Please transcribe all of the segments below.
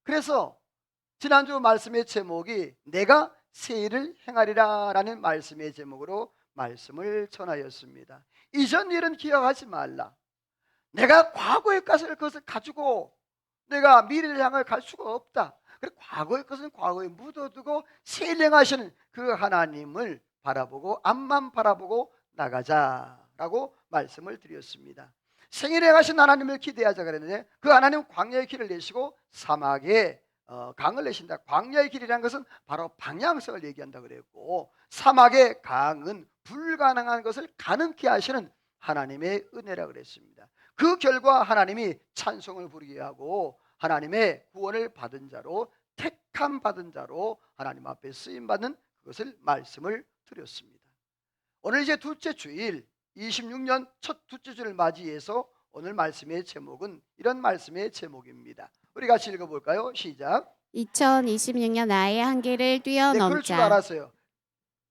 그래서 지난주 말씀의 제목이 내가 새 일을 행하리라 라는 말씀의 제목으로 말씀을 전하였습니다. 이전 일은 기억하지 말라. 내가 과거의 것을 가지고 내가 미래를 향해 갈 수가 없다. 그리고 과거의 것은 과거에 묻어두고 새 일 행하시는 그 하나님을 바라보고 앞만 바라보고 나가자라고 말씀을 드렸습니다. 생일에 가신 하나님을 기대하자 그랬는데 그 하나님은 광야의 길을 내시고 사막에 강을 내신다. 광야의 길이라는 것은 바로 방향성을 얘기한다 그랬고, 사막의 강은 불가능한 것을 가능케 하시는 하나님의 은혜라 그랬습니다. 그 결과 하나님이 찬송을 부르게 하고 하나님의 구원을 받은 자로, 택함 받은 자로 하나님 앞에 쓰임 받는 그것을 말씀을 드렸습니다. 오늘 이제 둘째 주일, 26년 첫 둘째 주일을 맞이해서 오늘 말씀의 제목은 이런 말씀의 제목입니다. 우리 같이 읽어볼까요? 시작. 2026년 나의 한계를 네, 그럴 줄 뛰어넘자. 알았어요.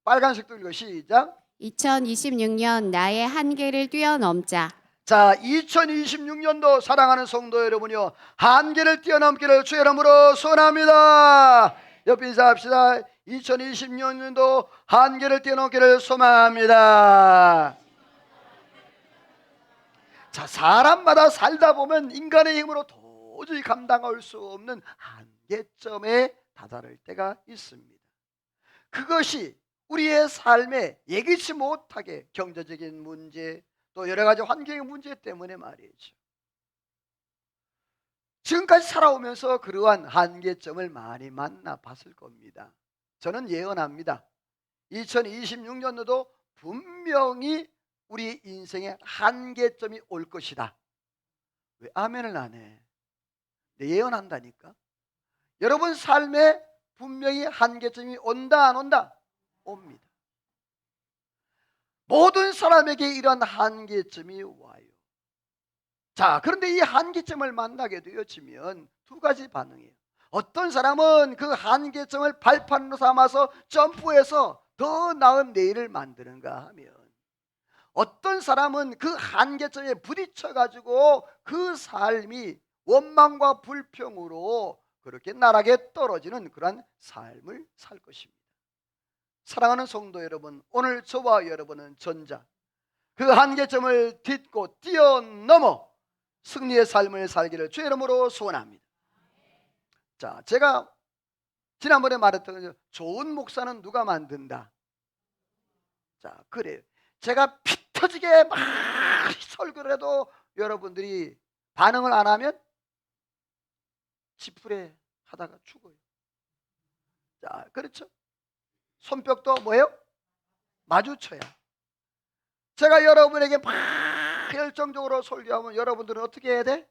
빨간색도 읽어. 시작. 2026년 나의 한계를 뛰어넘자. 자, 2026년도 사랑하는 성도 여러분이요, 한계를 뛰어넘기를 주의 이름으로 소원합니다. 옆에 인사합시다. 2026년도 한계를 뛰어넘기를 소망합니다. 자, 사람마다 살다 보면 인간의 힘으로 도저히 감당할 수 없는 한계점에 다다를 때가 있습니다. 그것이 우리의 삶에 예기치 못하게 경제적인 문제, 또 여러 가지 환경의 문제 때문에 말이죠. 지금까지 살아오면서 그러한 한계점을 많이 만나봤을 겁니다. 저는 예언합니다. 2026년도도 분명히 우리 인생에 한계점이 올 것이다. 왜 아멘을 안 해? 내 예언한다니까. 여러분 삶에 분명히 한계점이 온다 안 온다? 옵니다. 모든 사람에게 이런 한계점이 와요. 자, 그런데 이 한계점을 만나게 되어지면 두 가지 반응이에요. 어떤 사람은 그 한계점을 발판으로 삼아서 점프해서 더 나은 내일을 만드는가 하면, 어떤 사람은 그 한계점에 부딪혀 가지고 그 삶이 원망과 불평으로 그렇게 나락에 떨어지는 그러한 삶을 살 것입니다. 사랑하는 성도 여러분, 오늘 저와 여러분은 전자, 그 한계점을 딛고 뛰어넘어 승리의 삶을 살기를 주의 이름으로 소원합니다. 자, 제가 지난번에 말했던 좋은 목사는 누가 만든다? 자, 그래요. 제가 피 터지게 막 설교를 해도 여러분들이 반응을 안 하면 지푸레 하다가 죽어요. 자, 그렇죠? 손뼉도 뭐예요? 마주쳐야. 제가 여러분에게 막 열정적으로 설교하면 여러분들은 어떻게 해야 돼?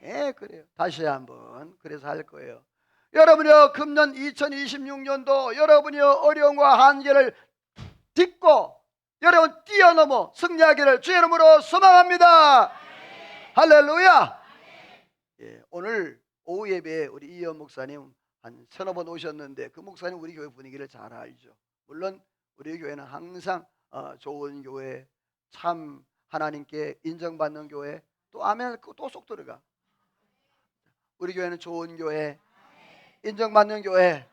예, 그래요. 다시 한번 그래서 할 거예요. 여러분이요, 금년 2026년도 여러분이요, 어려움과 한계를 딛고 여러분 뛰어넘어 승리하기를 주의 이름으로 소망합니다. 할렐루야. 예, 오늘 오후 예배에 우리 이현 목사님 한 서너 번 오셨는데 그 목사님 우리 교회 분위기를 잘 알죠. 물론 우리 교회는 항상 좋은 교회, 참 하나님께 인정받는 교회, 또 아멘 또 쏙 들어가. 우리 교회는 좋은 교회, 인정받는 교회,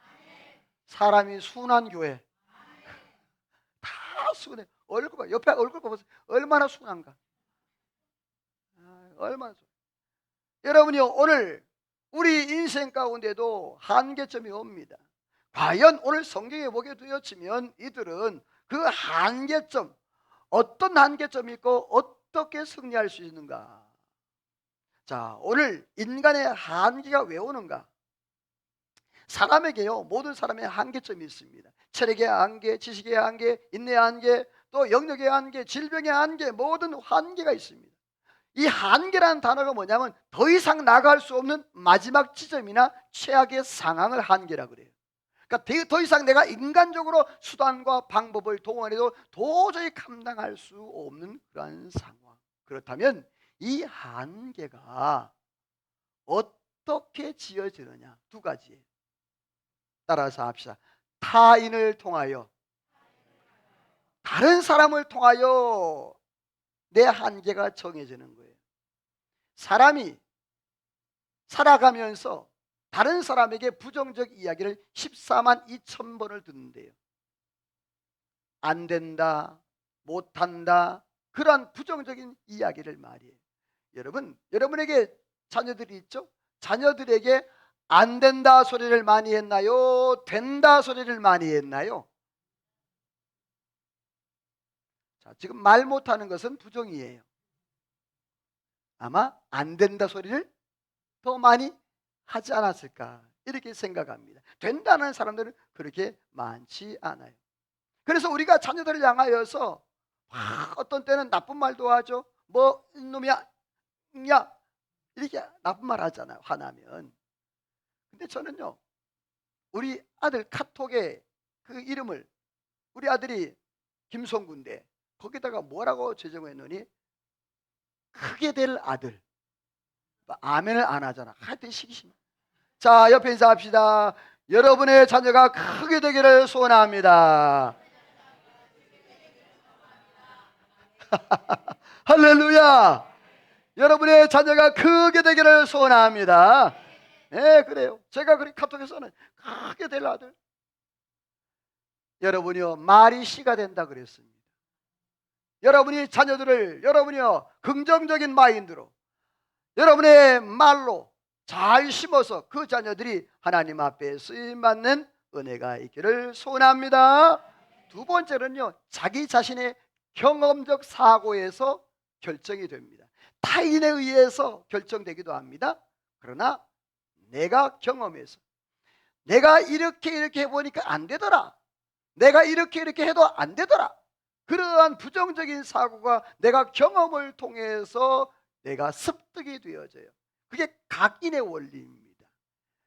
사람이 순한 교회. 다 순해. 얼굴 봐. 옆에 얼굴 보세요. 얼마나 순한가. 얼마나 순. 여러분이요, 오늘 우리 인생 가운데도 한계점이 옵니다. 과연 오늘 성경에 보게 되어지면 이들은 그 한계점, 어떤 한계점이 있고 어떻게 승리할 수 있는가. 자, 오늘 인간의 한계가 왜 오는가? 사람에게요, 모든 사람의 한계점이 있습니다. 체력의 한계, 지식의 한계, 인내의 한계, 또 영역의 한계, 질병의 한계, 모든 한계가 있습니다. 이 한계라는 단어가 뭐냐면 더 이상 나갈 수 없는 마지막 지점이나 최악의 상황을 한계라 그래요. 그러니까 더 이상 내가 인간적으로 수단과 방법을 동원해도 도저히 감당할 수 없는 그러한 상황. 그렇다면 이 한계가 어떻게 지어지느냐? 두 가지예요. 따라서 합시다. 타인을 통하여, 다른 사람을 통하여 내 한계가 정해지는 거예요. 사람이 살아가면서 다른 사람에게 부정적 이야기를 14만 2천 번을 듣는데요. 안 된다, 못한다, 그러한 부정적인 이야기를 말이에요. 여러분에게 자녀들이 있죠? 자녀들에게 안 된다 소리를 많이 했나요? 된다 소리를 많이 했나요? 자, 지금 말 못하는 것은 부정이에요. 아마 안 된다 소리를 더 많이 하지 않았을까 이렇게 생각합니다. 된다는 사람들은 그렇게 많지 않아요. 그래서 우리가 자녀들을 향하여서 어떤 때는 나쁜 말도 하죠. 뭐 이놈이야, 야, 이렇게 나쁜 말 하잖아요, 화나면. 근데 저는요, 우리 아들 카톡에 그 이름을, 우리 아들이 김성구인데 거기다가 뭐라고 제정했느니 크게 될 아들. 아멘을 안 하잖아. 하여튼 시기심. 자, 옆에 인사합시다. 여러분의 자녀가 크게 되기를 소원합니다. 할렐루야. 여러분의 자녀가 크게 되기를 소원합니다. 네, 그래요. 제가 그렇게 카톡에서는 크게 될 아들. 여러분이요, 말이 씨가 된다 그랬습니다. 여러분이 자녀들을, 여러분이요, 긍정적인 마인드로, 여러분의 말로 잘 심어서 그 자녀들이 하나님 앞에 쓰임받는 은혜가 있기를 소원합니다. 두 번째는요, 자기 자신의 경험적 사고에서 결정이 됩니다. 타인에 의해서 결정되기도 합니다. 그러나 내가 경험해서, 내가 이렇게 해보니까 안 되더라, 내가 이렇게 해도 안 되더라, 그러한 부정적인 사고가 내가 경험을 통해서 내가 습득이 되어져요. 그게 각인의 원리입니다.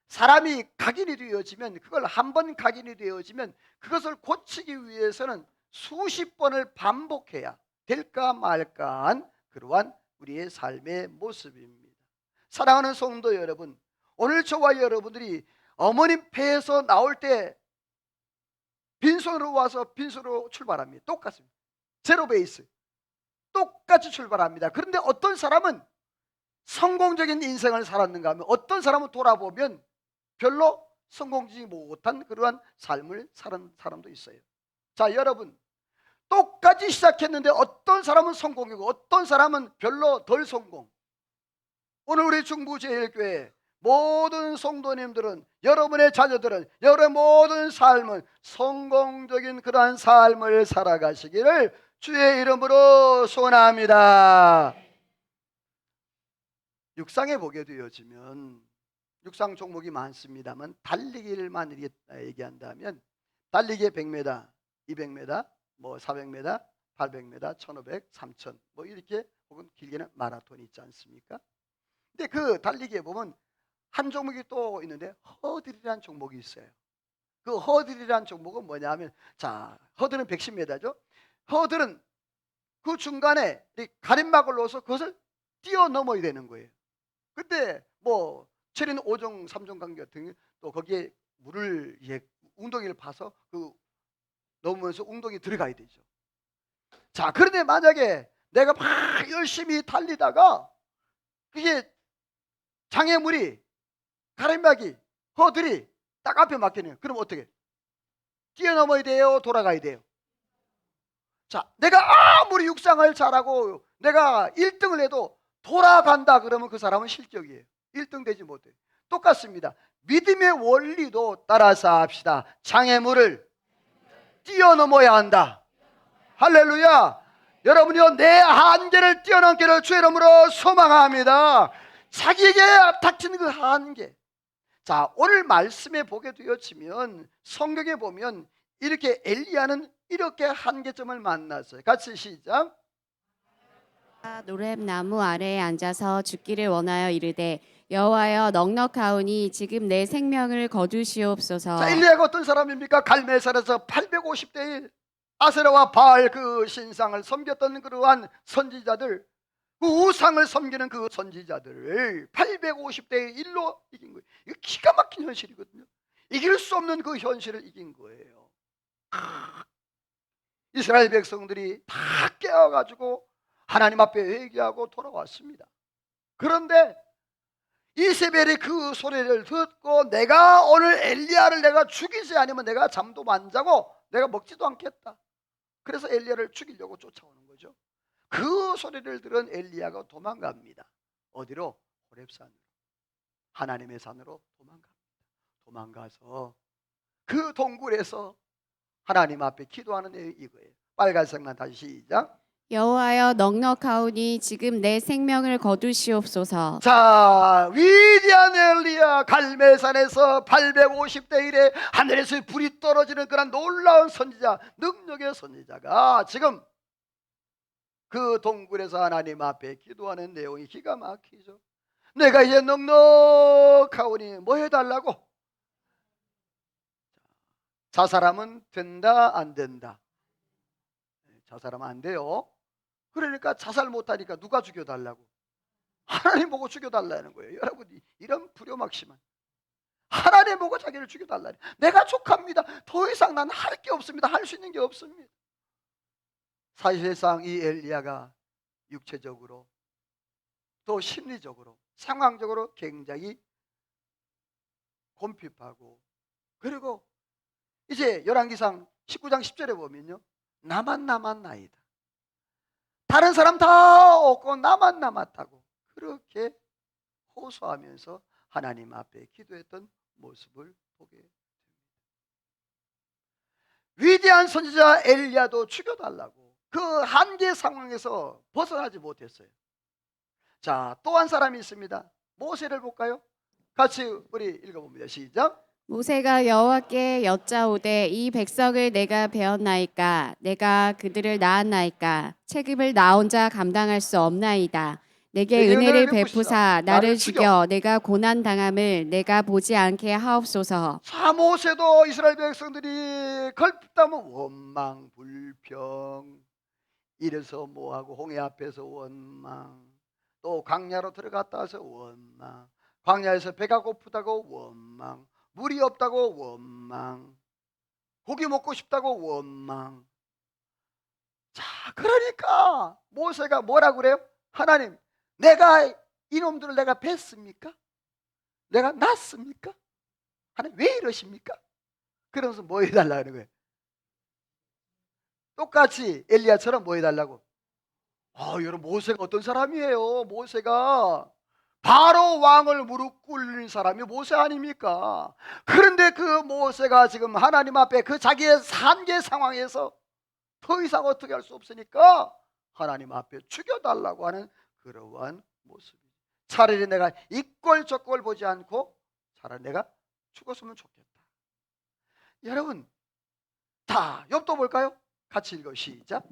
사람이 각인이 되어지면, 그걸 한 번 각인이 되어지면 그것을 고치기 위해서는 수십 번을 반복해야 될까 말까한 그러한 우리의 삶의 모습입니다. 사랑하는 성도 여러분, 오늘 저와 여러분들이 어머님 배에서 나올 때 빈손으로 와서 빈손으로 출발합니다. 똑같습니다. 제로 베이스. 똑같이 출발합니다. 그런데 어떤 사람은 성공적인 인생을 살았는가 하면 어떤 사람은 돌아보면 별로 성공적이지 못한 그러한 삶을 사는 사람도 있어요. 자, 여러분, 똑같이 시작했는데 어떤 사람은 성공이고 어떤 사람은 별로 덜 성공. 오늘 우리 중부제일교회 모든 성도님들은, 여러분의 자녀들은, 여러분의 모든 삶은 성공적인 그러한 삶을 살아가시기를 주의 이름으로 소원합니다. 육상에 보게 되어지면 육상 종목이 많습니다만 달리기를만 얘기한다면 달리기에 100m, 200m, 뭐 400m, 800m, 1500, 3000 뭐 이렇게, 혹은 길게는 마라톤이 있지 않습니까? 근데 그 달리기에 보면 한 종목이 또 있는데 허들이라는 종목이 있어요. 그 허들이라는 종목은 뭐냐 하면, 자, 허들은 110m죠. 허들은 그 중간에 가림막을 넣어서 그것을 뛰어넘어야 되는 거예요. 근데 뭐 체린 5종, 3종 관계 같은 게 또 거기에 물을, 웅덩이를 파서 그 넘으면서 웅덩이 들어가야 되죠. 자, 그런데 만약에 내가 막 열심히 달리다가 그게 장애물이, 가림막이, 허들이 딱 앞에 막히네요. 그럼 어떻게? 뛰어넘어야 돼요? 돌아가야 돼요? 자, 내가 아무리 육상을 잘하고 내가 1등을 해도 돌아간다 그러면 그 사람은 실격이에요. 1등 되지 못해요. 똑같습니다. 믿음의 원리도 따라서 합시다. 장애물을 뛰어넘어야 한다. 할렐루야. 여러분이요, 내 한계를 뛰어넘기를 주의 이름으로 소망합니다. 자기에게 닥치는 그 한계. 자, 오늘 말씀에 보게 되어지면 성경에 보면 이렇게 엘리야는 이렇게 한계점을 만났어요. 같이 시작. 노렙 나무 아래에 앉아서 죽기를 원하여 이르되 여호와여 넉넉하오니 지금 내 생명을 거두시옵소서. 자, 엘리야가 어떤 사람입니까? 갈멜산에서 850대 1 아세라와 바알 그 신상을 섬겼던 그러한 선지자들, 그 우상을 섬기는 그 선지자들을 850대 1로 이긴 거예요. 이거 기가 막힌 현실이거든요. 이길 수 없는 그 현실을 이긴 거예요. 이스라엘 백성들이 다 깨어가지고 하나님 앞에 회개하고 돌아왔습니다. 그런데 이세벨이 그 소리를 듣고 내가 오늘 엘리야를 내가 죽이지 않으면 내가 잠도 안 자고 내가 먹지도 않겠다. 그래서 엘리야를 죽이려고 쫓아오는 거죠. 그 소리를 들은 엘리야가 도망갑니다. 어디로? 호렙산으로, 하나님의 산으로 도망가서 그 동굴에서 하나님 앞에 기도하는 내용이 이거예요. 빨간색만 다시 시작. 여호와여 넉넉하오니 지금 내 생명을 거두시옵소서. 자, 위대한 엘리야, 갈멜산에서 850대 1에 하늘에서 불이 떨어지는 그런 놀라운 선지자, 능력의 선지자가 지금 그 동굴에서 하나님 앞에 기도하는 내용이 기가 막히죠. 내가 이제 넉넉하오니 뭐 해달라고? 자살하면 된다 안 된다? 자살하면 안 돼요. 그러니까 자살 못하니까 누가 죽여달라고? 하나님 보고 죽여달라는 거예요. 여러분, 이런 불효막심한, 하나님 보고 자기를 죽여달라니. 내가 족합니다. 더 이상 난 할 게 없습니다. 할 수 있는 게 없습니다. 사실상 이 엘리야가 육체적으로 또 심리적으로 상황적으로 굉장히 곰핍하고, 그리고 이제 열왕기상 19장 10절에 보면요, 나만 남았나이다. 다른 사람 다 없고 나만 남았다고 그렇게 호소하면서 하나님 앞에 기도했던 모습을 보게 됩니다. 위대한 선지자 엘리야도 죽여달라고 그 한계 상황에서 벗어나지 못했어요. 자, 또 한 사람이 있습니다. 모세를 볼까요? 같이 우리 읽어봅니다. 시작. 모세가 여호와께 여짜오되 이 백성을 내가 배웠나이까 내가 그들을 낳았나이까 책임을 나 혼자 감당할 수 없나이다. 내게 내게 은혜를 은혜를 베푸사 베푸시사 나를 죽여 내가 고난 당함을 내가 보지 않게 하옵소서. 자, 모세도 이스라엘 백성들이 걸핏하면 원망 불평, 이래서 뭐하고 홍해 앞에서 원망, 또 광야로 들어갔다 와서 원망, 광야에서 배가 고프다고 원망, 물이 없다고 원망, 고기 먹고 싶다고 원망. 자, 그러니까 모세가 뭐라고 그래요? 하나님, 내가 이놈들을 내가 뵀습니까? 내가 낳습니까? 하나님, 왜 이러십니까? 그러면서 뭐 해달라는 거예요? 똑같이 엘리야처럼 뭐 해달라고? 여러분, 모세가 어떤 사람이에요? 모세가 바로 왕을 무릎 꿇는 사람이 모세 아닙니까? 그런데 그 모세가 지금 하나님 앞에 그 자기의 한계 상황에서 더 이상 어떻게 할 수 없으니까 하나님 앞에 죽여달라고 하는 그러한 모습이, 차라리 내가 이 꼴 저 꼴 보지 않고 차라리 내가 죽었으면 좋겠다. 여러분, 다 욥도 볼까요? 같이 읽어 시작.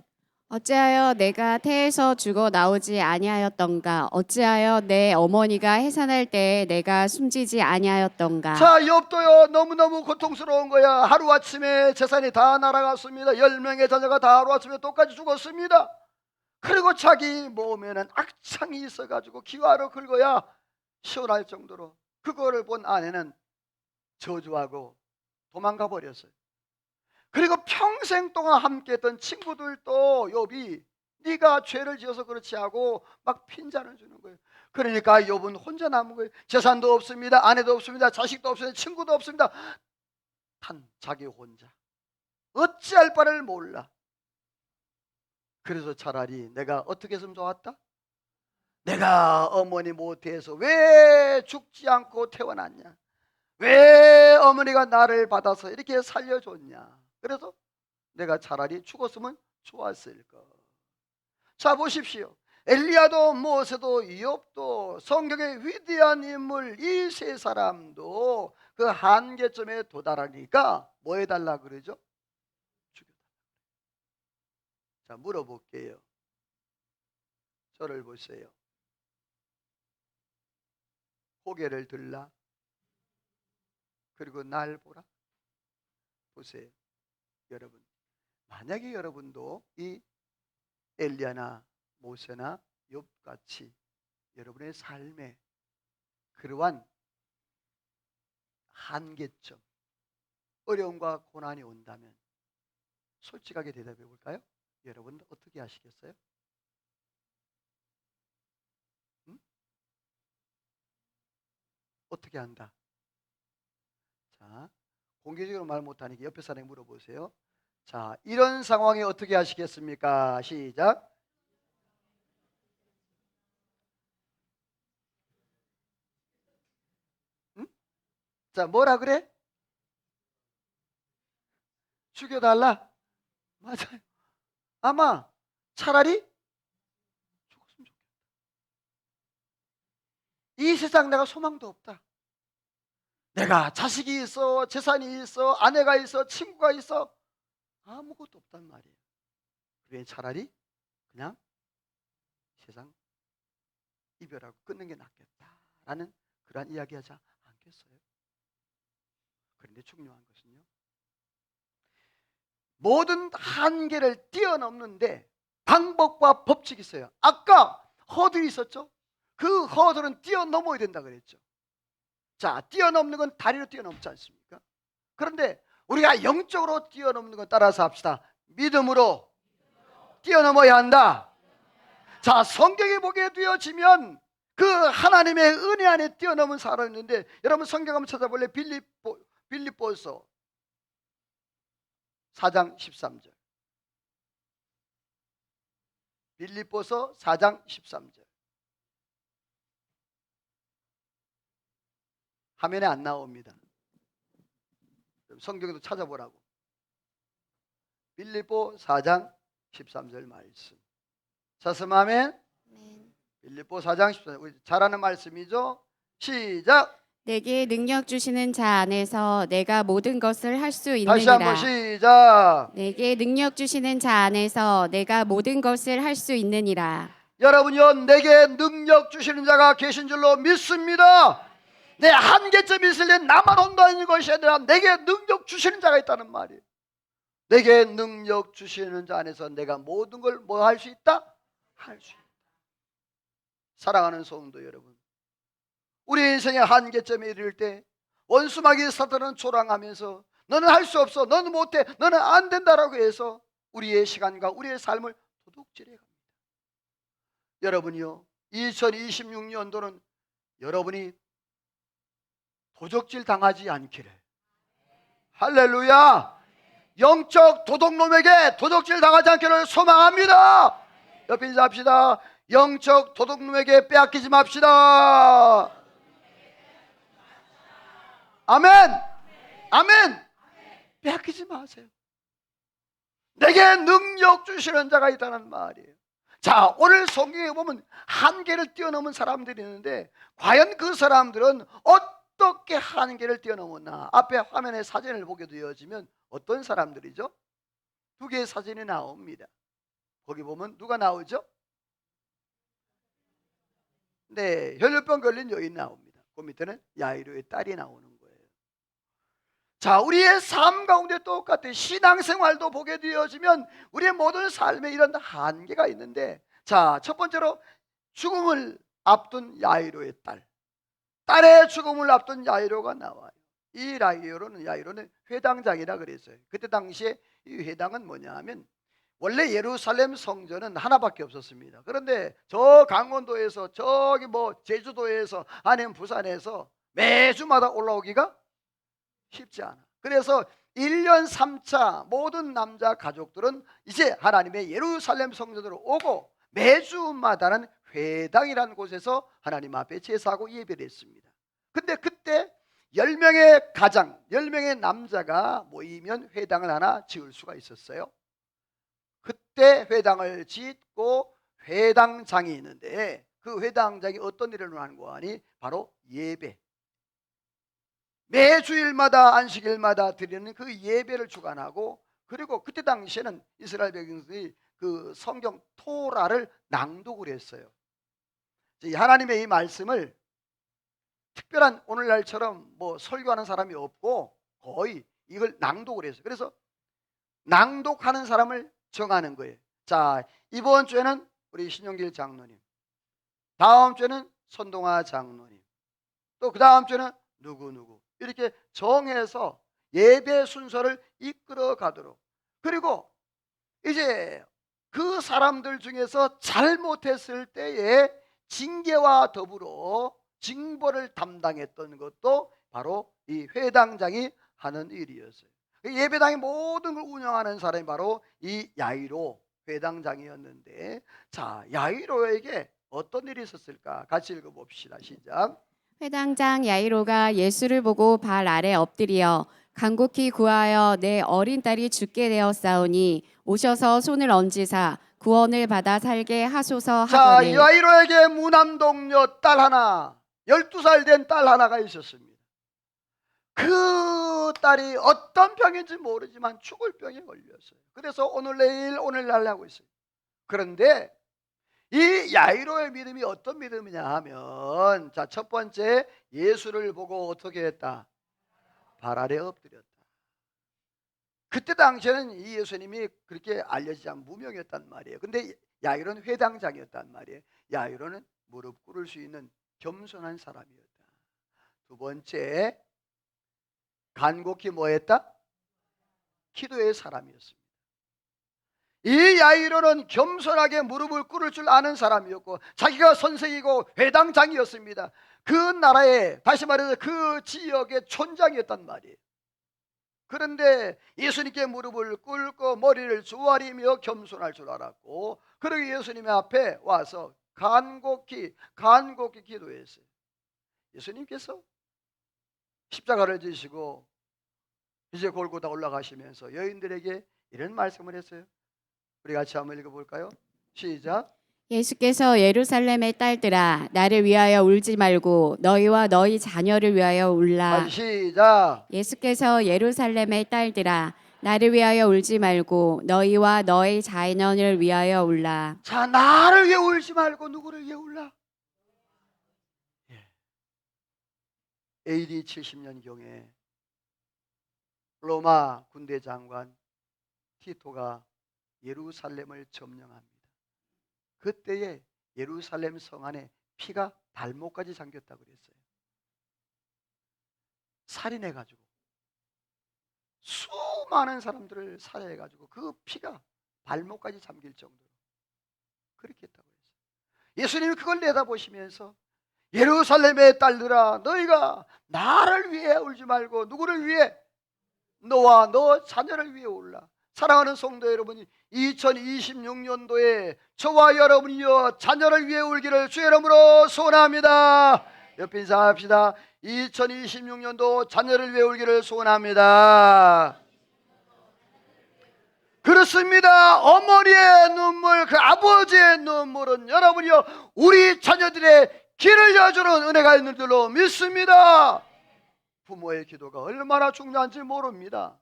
어찌하여 내가 태에서 죽어 나오지 아니하였던가 어찌하여 내 어머니가 해산할 때에 내가 숨지지 아니하였던가. 자, 욥도요, 너무너무 고통스러운 거야. 하루아침에 재산이 다 날아갔습니다. 10명의 자녀가 다 하루아침에 똑같이 죽었습니다. 그리고 자기 몸에는 악창이 있어가지고 기와로 긁어야 시원할 정도로, 그거를 본 아내는 저주하고 도망가 버렸어요. 그리고 평생 동안 함께했던 친구들도 욥이 네가 죄를 지어서 그렇지 하고 막 핀잔을 주는 거예요. 그러니까 욥은 혼자 남은 거예요. 재산도 없습니다. 아내도 없습니다. 자식도 없습니다. 친구도 없습니다. 단 자기 혼자 어찌할 바를 몰라. 그래서 차라리 내가 어떻게 했으면 좋았다? 내가 어머니 못해서 왜 죽지 않고 태어났냐? 왜 어머니가 나를 받아서 이렇게 살려줬냐? 그래서 내가 차라리 죽었으면 좋았을 것. 자, 보십시오. 엘리야도 모세도 이욥도 성경의 위대한 인물, 이 세 사람도 그 한계점에 도달하니까 뭐 해달라 그러죠? 죽여달라. 자, 물어볼게요. 저를 보세요. 고개를 들라. 그리고 날 보라. 보세요. 여러분, 만약에 여러분도 이 엘리야나 모세나 욥같이 여러분의 삶에 그러한 한계점, 어려움과 고난이 온다면 솔직하게 대답해 볼까요? 여러분 어떻게 하시겠어요? 응? 어떻게 한다? 자, 공개적으로 말 못하니까 옆에 사람에게 물어보세요. 자, 이런 상황에 어떻게 하시겠습니까? 시작. 응? 자, 뭐라 그래? 죽여달라? 맞아요. 아마 차라리 죽었으면 좋겠다. 이 세상 내가 소망도 없다. 내가 자식이 있어, 재산이 있어, 아내가 있어, 친구가 있어, 아무것도 없단 말이에요. 그래 차라리 그냥 세상 이별하고 끊는 게 낫겠다라는 그러한 이야기하지 않겠어요? 그런데 중요한 것은요, 모든 한계를 뛰어넘는데 방법과 법칙이 있어요. 아까 허들이 있었죠? 그 허들은 뛰어넘어야 된다 그랬죠. 자, 뛰어넘는 건 다리로 뛰어넘지 않습니까? 그런데 우리가 영적으로 뛰어넘는 건 따라서 합시다. 믿음으로 뛰어넘어야 한다. 자, 성경에 보게 되어지면 그 하나님의 은혜 안에 뛰어넘은 사람이 있는데, 여러분 성경 한번 찾아볼래? 빌립보서 4장 13절. 빌립보서 4장 13절. 화면에 안 나옵니다. 성경에도 찾아보라고. 빌립보 4장 13절 말씀. 자슴 아멘. 빌립보 4장 13절. 우리 잘하는 말씀이죠. 시작. 내게 능력 주시는 자 안에서 내가 모든 것을 할 수 다시 한번 있느니라. 시작. 내게 능력 주시는 자 안에서 내가 모든 것을 할 수 있느니라. 여러분요, 내게 능력 주시는 자가 계신 줄로 믿습니다. 내 한계점이 있을 때 나만 온다는 것이 아니라 내게 능력 주시는 자가 있다는 말이에요. 내게 능력 주시는 자 안에서 내가 모든 걸 뭐 할 수 있다? 할 수 있다. 사랑하는 성도 여러분, 우리 인생의 한계점에 이를 때 원수마귀 사탄은 조랑하면서 너는 할 수 없어, 너는 못해, 너는 안 된다라고 해서 우리의 시간과 우리의 삶을 도둑질해 갑니다. 여러분이요, 2026년도는 여러분이 도적질 당하지 않기를, 할렐루야, 영적 도둑놈에게 도적질 당하지 않기를 소망합니다. 옆에 인사합시다. 영적 도둑놈에게 빼앗기지 맙시다. 아멘. 아멘. 빼앗기지 마세요. 내게 능력 주시는 자가 있다는 말이에요. 자, 오늘 성경에 보면 한계를 뛰어넘은 사람들이 있는데, 과연 그 사람들은 어떻게 한계를 뛰어넘었나? 앞에 화면에 사진을 보게 되어지면 어떤 사람들이죠? 두 개의 사진이 나옵니다. 거기 보면 누가 나오죠? 네, 혈류병 걸린 여인 나옵니다. 그 밑에는 야이로의 딸이 나오는 거예요. 자, 우리의 삶 가운데 똑같아. 신앙생활도 보게 되어지면 우리의 모든 삶에 이런 한계가 있는데, 자, 첫 번째로 죽음을 앞둔 야이로의 딸, 딸의 죽음을 앞둔 야이로가 나와요. 이 야이로는 회당장이라 그랬어요. 그때 당시에 이 회당은 뭐냐 하면, 원래 예루살렘 성전은 하나밖에 없었습니다. 그런데 저 강원도에서, 저기 뭐 제주도에서, 아니면 부산에서 매주마다 올라오기가 쉽지 않아. 그래서 1년 3차 모든 남자 가족들은 이제 하나님의 예루살렘 성전으로 오고 매주마다는 회당이라는 곳에서 하나님 앞에 제사하고 예배를 했습니다. 근데 그때 10명의 가장, 10명의 남자가 모이면 회당을 하나 지을 수가 있었어요. 그때 회당을 짓고 회당장이 있는데, 그 회당장이 어떤 일을 하는 거 아니? 바로 예배, 매주일마다 안식일마다 드리는 그 예배를 주관하고, 그리고 그때 당시에는 이스라엘 백성들이 그 성경 토라를 낭독을 했어요. 하나님의 이 말씀을 특별한 오늘날처럼 뭐 설교하는 사람이 없고 거의 이걸 낭독을 했어요. 그래서 낭독하는 사람을 정하는 거예요. 자, 이번 주에는 우리 신용길 장로님, 다음 주에는 손동아 장로님, 또 그 다음 주에는 누구 이렇게 정해서 예배 순서를 이끌어 가도록, 그리고 이제 그 사람들 중에서 잘못했을 때의 징계와 더불어 징벌을 담당했던 것도 바로 이 회당장이 하는 일이었어요. 예배당의 모든 걸 운영하는 사람이 바로 이 야이로 회당장이었는데, 자, 야이로에게 어떤 일이 있었을까? 같이 읽어봅시다. 시작. 회당장 야이로가 예수를 보고 발 아래 엎드려 간곡히 구하여 내 어린 딸이 죽게 되었사오니 오셔서 손을 얹으사 구원을 받아 살게 하소서 자, 하거늘. 야이로에게 무남동녀 딸 하나, 12살 된 딸 하나가 있었습니다. 그 딸이 어떤 병인지 모르지만 죽을 병에 걸렸어요. 그래서 오늘 내일 오늘 날 하고 있어요. 그런데 이 야이로의 믿음이 어떤 믿음이냐 하면, 자, 첫 번째, 예수를 보고 어떻게 했다? 발 아래 엎드렸다. 그때 당시에는 이 예수님이 그렇게 알려지지 않은 무명이었단 말이에요. 근데 야이로는 회당장이었단 말이에요. 야이로는 무릎 꿇을 수 있는 겸손한 사람이었다. 두 번째, 간곡히 뭐 했다? 기도의 사람이었습니다. 이 야이로는 겸손하게 무릎을 꿇을 줄 아는 사람이었고, 자기가 선생이고 회당장이었습니다. 그 나라의, 다시 말해서 그 지역의 촌장이었단 말이에요. 그런데 예수님께 무릎을 꿇고 머리를 조아리며 겸손할 줄 알았고, 그러고 예수님 앞에 와서 간곡히 기도했어요. 예수님께서 십자가를 지시고 이제 골고다 올라가시면서 여인들에게 이런 말씀을 했어요. 우리 같이 한번 읽어볼까요? 시작. 예수께서 예루살렘의 딸들아 나를 위하여 울지 말고 너희와 너희 자녀를 위하여 울라. 시작. 예수께서 예루살렘의 딸들아 나를 위하여 울지 말고 너희와 너희 자녀를 위하여 울라. 자, 나를 위해 울지 말고 누구를 위해 울라? AD 70년경에 로마 군대 장관 티토가 예루살렘을 점령합니다. 그때에 예루살렘 성 안에 피가 발목까지 잠겼다고 그랬어요. 살인해가지고 수많은 사람들을 살해해가지고 그 피가 발목까지 잠길 정도로 그렇게 했다고 그랬어요. 예수님이 그걸 내다보시면서 예루살렘의 딸들아 너희가 나를 위해 울지 말고 누구를 위해? 너와 너 자녀를 위해 울라. 사랑하는 성도 여러분, 2026년도에 저와 여러분이여 자녀를 위해 울기를 주의 이름으로 소원합니다. 옆에 인사합시다. 2026년도 자녀를 위해 울기를 소원합니다. 그렇습니다. 어머니의 눈물, 그 아버지의 눈물은 여러분이여 우리 자녀들의 길을 여주는 은혜가 있는 줄로 믿습니다. 부모의 기도가 얼마나 중요한지 모릅니다.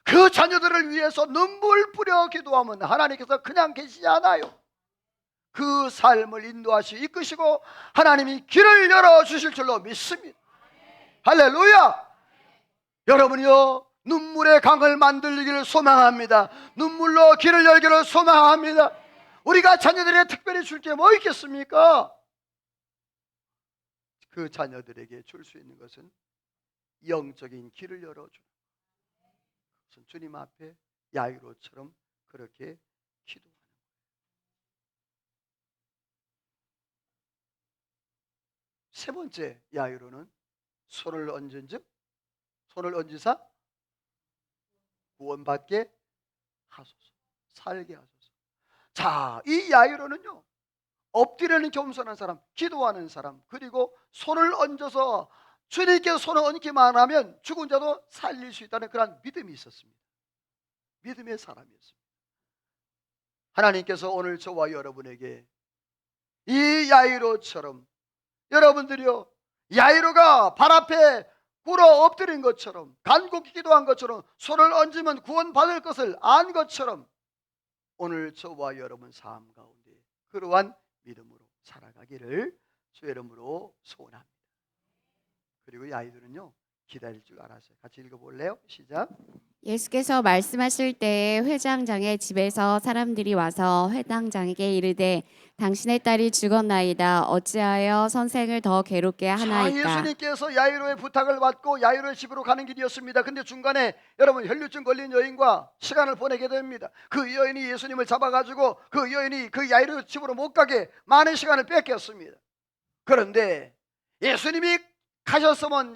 그 자녀들을 위해서 눈물 뿌려 기도하면 하나님께서 그냥 계시지 않아요. 그 삶을 인도하시고 이끄시고 하나님이 길을 열어주실 줄로 믿습니다. 할렐루야. 여러분이요 눈물의 강을 만들기를 소망합니다. 눈물로 길을 열기를 소망합니다. 우리가 자녀들에게 특별히 줄 게 뭐 있겠습니까? 그 자녀들에게 줄 수 있는 것은 영적인 길을 열어주는 것은 주님 앞에 야이로처럼 그렇게 기도하는 거예요. 세 번째 야이로는 손을 얹은즉 손을 얹으사 구원받게 하소서, 살게 하소서. 자, 이 야이로는요 엎드리는 겸손한 사람, 기도하는 사람, 그리고 손을 얹어서 주님께서 손을 얹기만 하면 죽은 자도 살릴 수 있다는 그런 믿음이 있었습니다. 믿음의 사람이었습니다. 하나님께서 오늘 저와 여러분에게 이 야이로처럼, 여러분들이요 야이로가 발 앞에 꿇어 엎드린 것처럼, 간곡히 기도한 것처럼, 손을 얹으면 구원받을 것을 안 것처럼 오늘 저와 여러분 삶 가운데 그러한 믿음으로 살아가기를 주의 이름으로 소원합니다. 그리고 이 아이들은요 기다릴 줄 알았어요. 같이 읽어볼래요? 시작. 예수께서 말씀하실 때에 회당장의 집에서 사람들이 와서 회당장에게 이르되 당신의 딸이 죽었나이다. 어찌하여 선생을 더 괴롭게 자, 하나이까. 예수님께서 야이로의 부탁을 받고 야이로의 집으로 가는 길이었습니다. 근데 중간에 여러분 혈류증 걸린 여인과 시간을 보내게 됩니다. 그 여인이 예수님을 잡아가지고 그 여인이 그 야이로 집으로 못 가게 많은 시간을 뺏겼습니다. 그런데 예수님이 가셨으면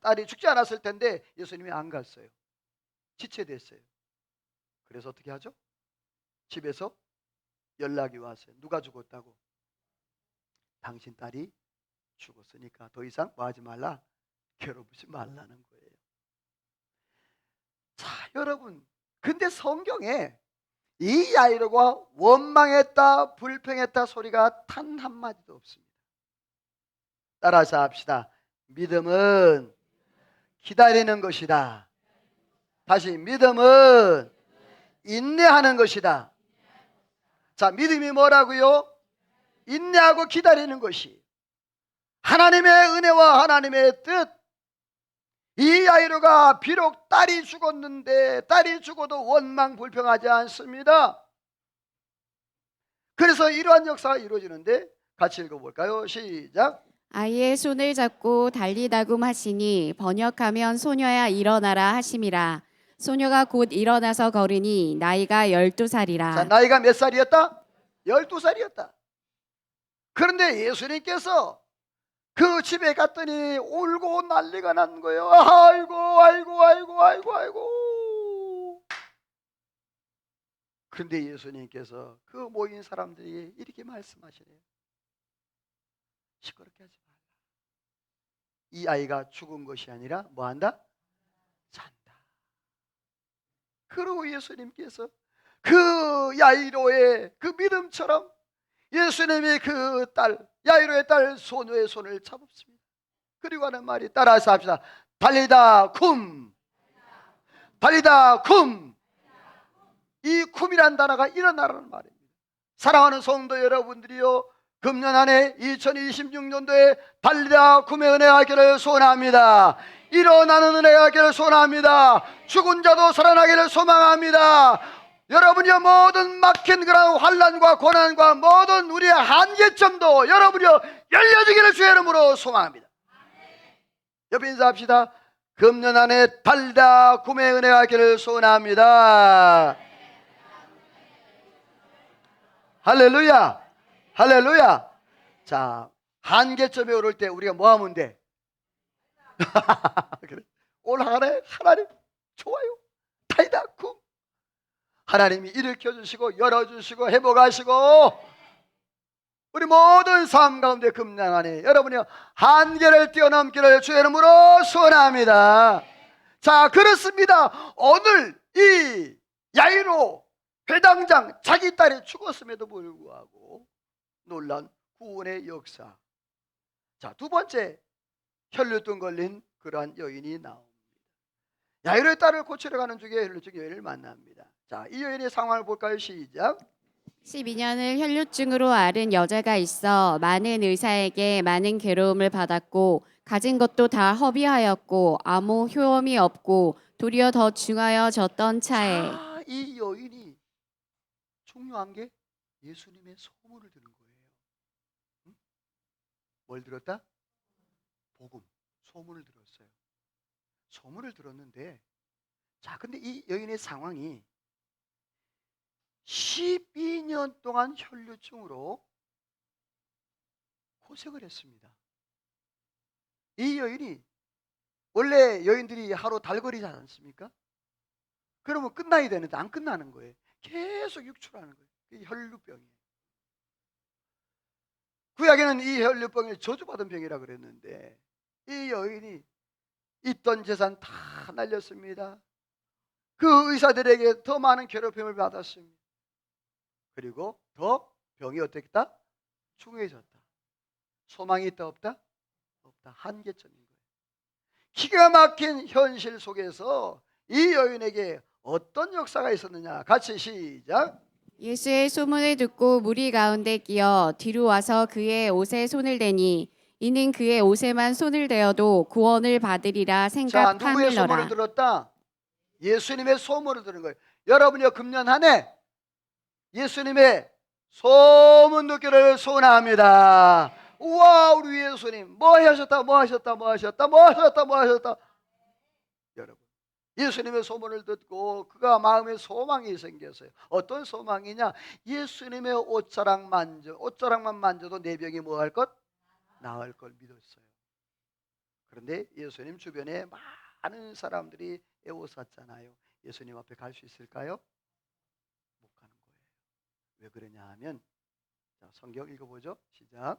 딸이 죽지 않았을 텐데 예수님이 안 갔어요. 지체됐어요. 그래서 어떻게 하죠? 집에서 연락이 왔어요. 누가 죽었다고? 당신 딸이 죽었으니까 더 이상 뭐 하지 말라? 괴롭히지 말라는 거예요. 자, 여러분, 근데 성경에 이 야이로가 원망했다, 불평했다 소리가 단 한마디도 없습니다. 따라서 합시다. 믿음은 기다리는 것이다. 다시, 믿음은 인내하는 것이다. 자, 믿음이 뭐라고요? 인내하고 기다리는 것이 하나님의 은혜와 하나님의 뜻. 이 야이로가 비록 딸이 죽었는데 딸이 죽어도 원망 불평하지 않습니다. 그래서 이러한 역사가 이루어지는데 같이 읽어볼까요? 시작. 아이의 손을 잡고 달리다금 하시니 번역하면 소녀야 일어나라 하심이라. 소녀가 곧 일어나서 걸으니 나이가 12살이라. 자, 나이가 몇 살이었다? 12살이었다. 그런데 예수님께서 그 집에 갔더니 울고 난리가 난 거예요. 아이고 아이고 아이고 아이고 아이고. 그런데 예수님께서 그 모인 사람들에게 이렇게 말씀하시네요. 시끄럽게 하지 말라. 이 아이가 죽은 것이 아니라 뭐한다? 잔다. 그리고 예수님께서 그 야이로의 그 믿음처럼 예수님이 그 딸, 야이로의 딸 소녀의 손을 잡았습니다. 그리고 하는 말이, 따라서 합시다. 달리다 쿰. 달리다 쿰. 이 쿰이란 단어가 일어나라는 말입니다. 사랑하는 성도 여러분들이요, 금년 안에 2026년도에 달리다 쿰의 은혜가 있기를 소원합니다. 일어나는 은혜가 있기를 소원합니다. 죽은 자도 살아나기를 소망합니다. 여러분이요, 모든 막힌 그런 환난과 고난과 모든 우리의 한계점도 여러분이요 열려지기를 주의 이름으로 소망합니다. 옆에 인사합시다. 금년 안에 달리다 쿰의 은혜가 있기를 소원합니다. 할렐루야, 할렐루야. 자, 한계점에 오를 때 우리가 뭐 하면 돼? 그래. 올 한해 하나님 좋아요. 달리다 쿰. 하나님이 일으켜주시고 열어주시고 회복하시고 우리 모든 삶 가운데 금년 안에 여러분이 한계를 뛰어넘기를 주의 이름으로 소원합니다. 자, 그렇습니다. 오늘 이 야이로 회당장 자기 딸이 죽었음에도 불구하고 놀란 구원의 역사. 자, 두 번째, 혈루증 걸린 그러한 여인이 나옵니다. 야이로의 딸을 고치러 가는 중에 혈루증 여인을 만납니다. 자, 이 여인의 상황을 볼까요? 시작. 12년을 혈루증으로 앓은 여자가 있어 많은 의사에게 많은 괴로움을 받았고 가진 것도 다 허비하였고 아무 효험이 없고 도리어 더 중하여졌던 차에. 자, 이 여인이 중요한 게 예수님의 소문을 들은 거예요. 응? 뭘 들었다? 복음, 소문을 들었어요. 소문을 들었는데, 자, 근데 이 여인의 상황이 12년 동안 혈루증으로 고생을 했습니다. 이 여인이, 원래 여인들이 하루 달거리지 않습니까? 그러면 끝나야 되는데 안 끝나는 거예요. 계속 육출하는 거예요. 그게 혈루병이에요. 구약에는 이 혈루병을 저주받은 병이라 그랬는데 이 여인이 있던 재산 다 날렸습니다. 그 의사들에게 더 많은 괴롭힘을 받았습니다. 그리고 더 병이 어떻게 했다? 중해졌다. 소망이 있다 없다? 없다. 한계점인 거예요. 기가 막힌 현실 속에서 이 여인에게 어떤 역사가 있었느냐? 같이 시작. 예수의 소문을 듣고 무리 가운데 끼어 뒤로 와서 그의 옷에 손을 대니 이는 그의 옷에만 손을 대어도 구원을 받으리라 자, 누구의 소문을 생각하밀러라. 들었다? 예수님의 소문을 들은 거예요. 여러분이요, 금년 한 해 예수님의 소문 듣기를 소원합니다. 우와, 우리 예수님 뭐 하셨다 뭐 하셨다 뭐 하셨다 뭐 하셨다 뭐 하셨다. 여러분, 예수님의 소문을 듣고 그가 마음에 소망이 생겼어요. 어떤 소망이냐? 예수님의 옷자락만 만져도 내 병이 뭐 할 것? 나을 걸 믿었어요. 그런데 예수님 주변에 많은 사람들이 애워쌌잖아요. 예수님 앞에 갈 수 있을까요? 못 가는 거예요. 왜 그러냐 하면, 자, 성경 읽어보죠. 시작.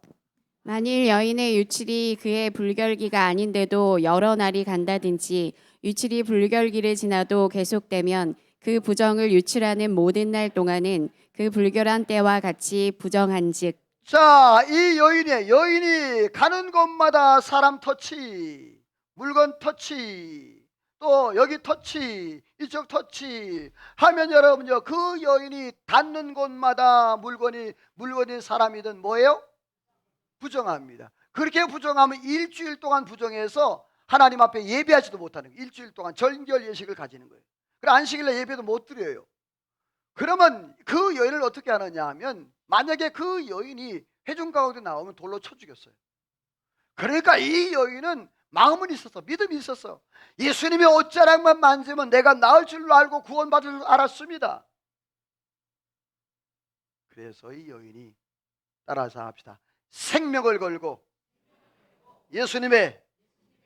만일 여인의 유출이 그의 불결기가 아닌데도 여러 날이 간다든지 유출이 불결기를 지나도 계속되면 그 부정을 유출하는 모든 날 동안은 그 불결한 때와 같이 부정한즉. 자, 이 여인이 가는 곳마다 사람 터치, 물건 터치, 또 여기 터치, 이쪽 터치 하면 여러분요, 그 여인이 닿는 곳마다 물건이 사람이든 뭐예요? 부정합니다. 그렇게 부정하면 일주일 동안 부정해서 하나님 앞에 예배하지도 못하는 거예요. 일주일 동안 절결 예식을 가지는 거예요. 그래, 안식일날 예배도 못 드려요. 그러면 그 여인을 어떻게 하느냐 하면, 만약에 그 여인이 회중 가운데 나오면 돌로 쳐 죽였어요. 그러니까 이 여인은 마음은 있었어, 믿음이 있었어. 예수님의 옷자락만 만지면 내가 나을 줄로 알고 구원받을 줄 알았습니다. 그래서 이 여인이, 따라서 합시다, 생명을 걸고 예수님의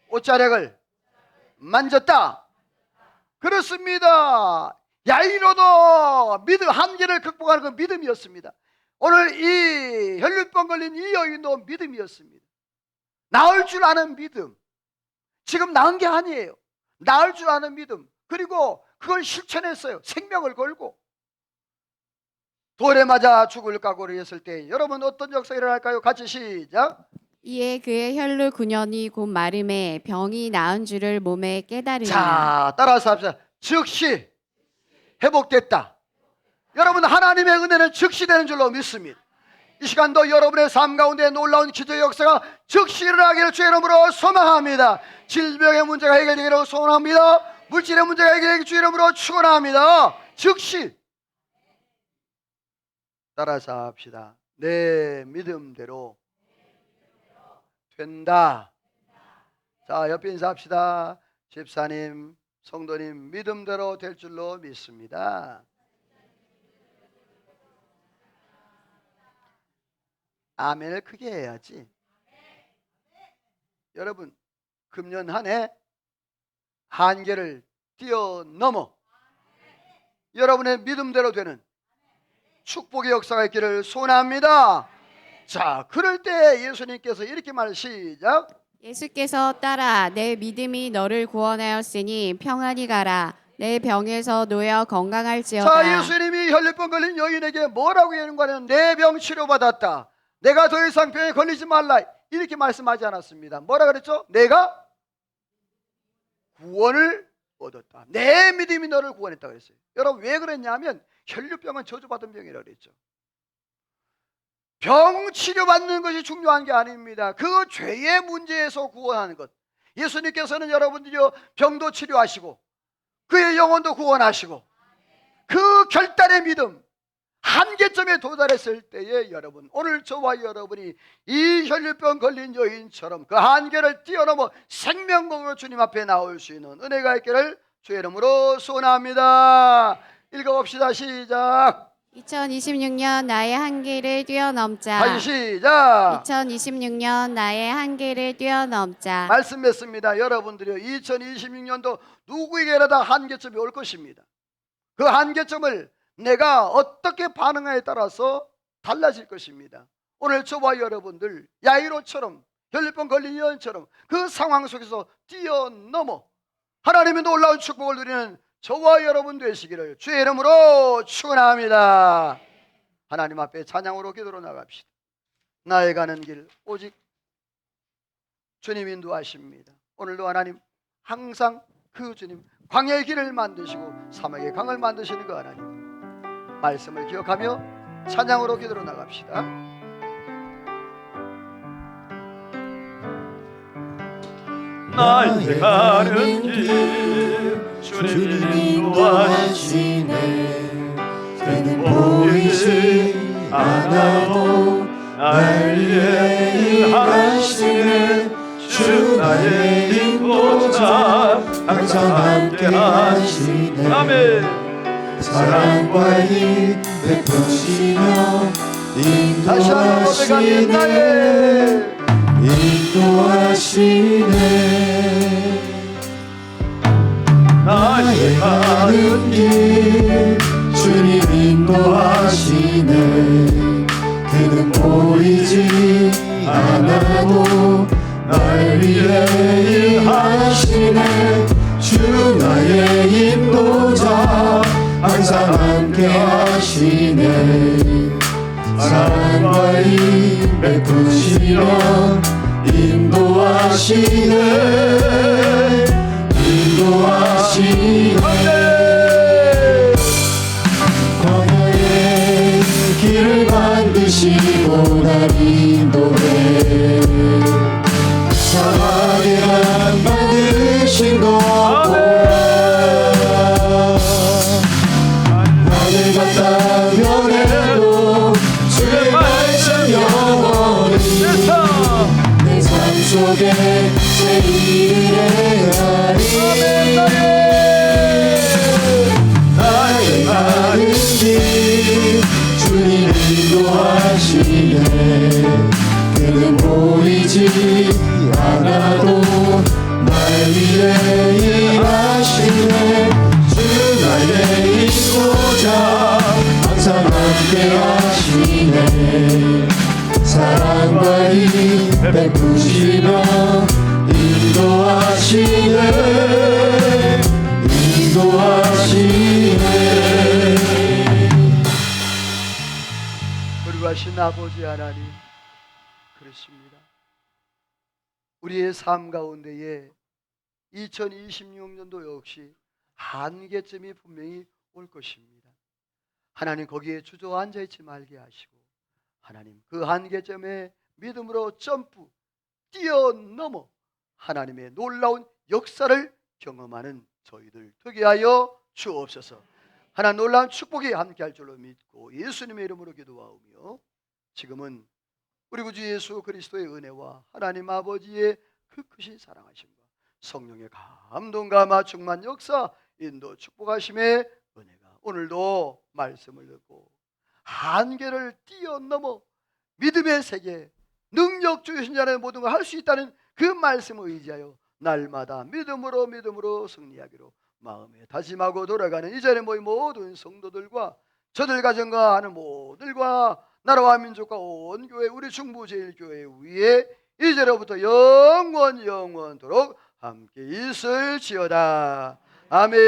옷자락을 만졌다. 그렇습니다. 야이로도 믿음, 한계를 극복하는 그 믿음이었습니다. 오늘 이 혈류병 걸린 이 여인도 믿음이었습니다. 나을 줄 아는 믿음. 지금 나은 게 아니에요. 나을 줄 아는 믿음. 그리고 그걸 실천했어요. 생명을 걸고. 돌에 맞아 죽을 각오를 했을 때 여러분 어떤 역사가 일어날까요? 같이 시작. 이에 그의 혈루 9년이 곧 마름에 병이 나은 줄을 몸에 깨달으니. 자, 따라서 합시다. 즉시 회복됐다. 여러분, 하나님의 은혜는 즉시 되는 줄로 믿습니다. 이 시간도 여러분의 삶 가운데 놀라운 기도의 역사가 즉시 일어나기를 주의 이름으로 소망합니다. 질병의 문제가 해결되기를 소원합니다. 물질의 문제가 해결되기를 주의 이름으로 축원합니다. 즉시. 따라서 합시다. 내 믿음대로 된다. 자, 옆에 인사합시다. 집사님, 성도님, 믿음대로 될 줄로 믿습니다. 아멘을 크게 해야지. 여러분, 금년 한 해 한계를 뛰어넘어 여러분의 믿음대로 되는 축복의 역사가 있기를 소원합니다. 자, 그럴 때 예수님께서 이렇게 시작. 예수께서 따라 내 믿음이 너를 구원하였으니 평안히 가라. 내 병에서 놓여 건강할지어다. 자, 예수님이 혈류병 걸린 여인에게 뭐라고 얘기하는? 내 병 치료받았다. 내가 더 이상 병에 걸리지 말라. 이렇게 말씀하지 않았습니다. 뭐라 그랬죠? 내가 구원을 얻었다. 내 믿음이 너를 구원했다 그랬어요. 여러분, 왜 그랬냐면 혈류병은 저주받은 병이라고 그랬죠. 병 치료받는 것이 중요한 게 아닙니다. 그 죄의 문제에서 구원하는 것. 예수님께서는 여러분들이요, 병도 치료하시고 그의 영혼도 구원하시고, 그 결단의 믿음 한계점에 도달했을 때에 여러분, 오늘 저와 여러분이 이 혈류병 걸린 여인처럼 그 한계를 뛰어넘어 생명복으로 주님 앞에 나올 수 있는 은혜가 있기를 주의 이름으로 소원합니다. 읽어봅시다. 시작. 2026년 나의 한계를 뛰어넘자. 다시 시작. 2026년 나의 한계를 뛰어넘자. 말씀 맺습니다. 여러분들이요, 2026년도 누구에게라도 한계점이 올 것입니다. 그 한계점을 내가 어떻게 반응하에 따라서 달라질 것입니다. 오늘 저와 여러분들 야이로처럼, 혈류병 걸린 여인처럼 그 상황 속에서 뛰어넘어 하나님의 놀라운 축복을 누리는 저와 여러분 되시기를 주의 이름으로 축원합니다. 하나님 앞에 찬양으로 기도로 나갑시다. 나의 가는 길 오직 주님 인도하십니다. 오늘도 하나님, 항상 그 주님 광야의 길을 만드시고 사막의 강을 만드시는 그 하나님 말씀을 기억하며 찬양으로 기도로 나갑시다. 나의 가는 길 주님 인도하시네. 저는 보이지 않아도 날 위해 일하시네. 주 나의 인도자 항상 함께 하시네. 아멘. 사랑과 힘 베푸시며 다시 한번 고백하며 인도하시네. 인도하시네. 나의 가는 길 주님 인도하시네. 그는 보이지 않아도 날 위해 일하시네. 주 나의 인도자 항상 함께 하시네. 사랑과 힘 베푸시며 인도하시네. 인도하시네. 광야의 길을 만드시고 날 인도해. 사막에 강 만드신 것 하늘과 땅 변해도 주의 말씀 영원히 내 삶 속에 제 일을 행하리. 나의 가는 길 주님 인도하시네. 그는 보이지 않아도 날 위해 일하시네. 주 나의 인도자 항상 함께 하시네. 사랑과 힘 베푸시며 인도하시네. 인도하시네. 거룩하신 아버지 하나님, 그렇습니다. 우리의 삶 가운데에 2026년도 역시 한계점이 분명히 올 것입니다. 하나님, 거기에 주저앉아 있지 말게 하시고, 하나님 그 한계점에 믿음으로 점프 뛰어넘어 하나님의 놀라운 역사를 경험하는 저희들 되게 하여 주옵소서. 하나님 놀라운 축복이 함께할 줄로 믿고 예수님의 이름으로 기도하오며, 지금은 우리 구주 예수 그리스도의 은혜와 하나님 아버지의 그 크신 사랑하심과 성령의 감동과 충만 역사 인도 축복하심의 은혜가 오늘도 말씀을 듣고 한계를 뛰어넘어 믿음의 세계 능력 주신 자는 모든 걸 할 수 있다는 그 말씀을 의지하여 날마다 믿음으로 승리하기로 마음에 다짐하고 돌아가는 이 자리에 모인 모든 성도들과 저들 가정과 하는 모들과 나라와 민족과 온 교회 우리 중부제일교회 위에 이제로부터 영원토록 함께 있을지어다. 아멘.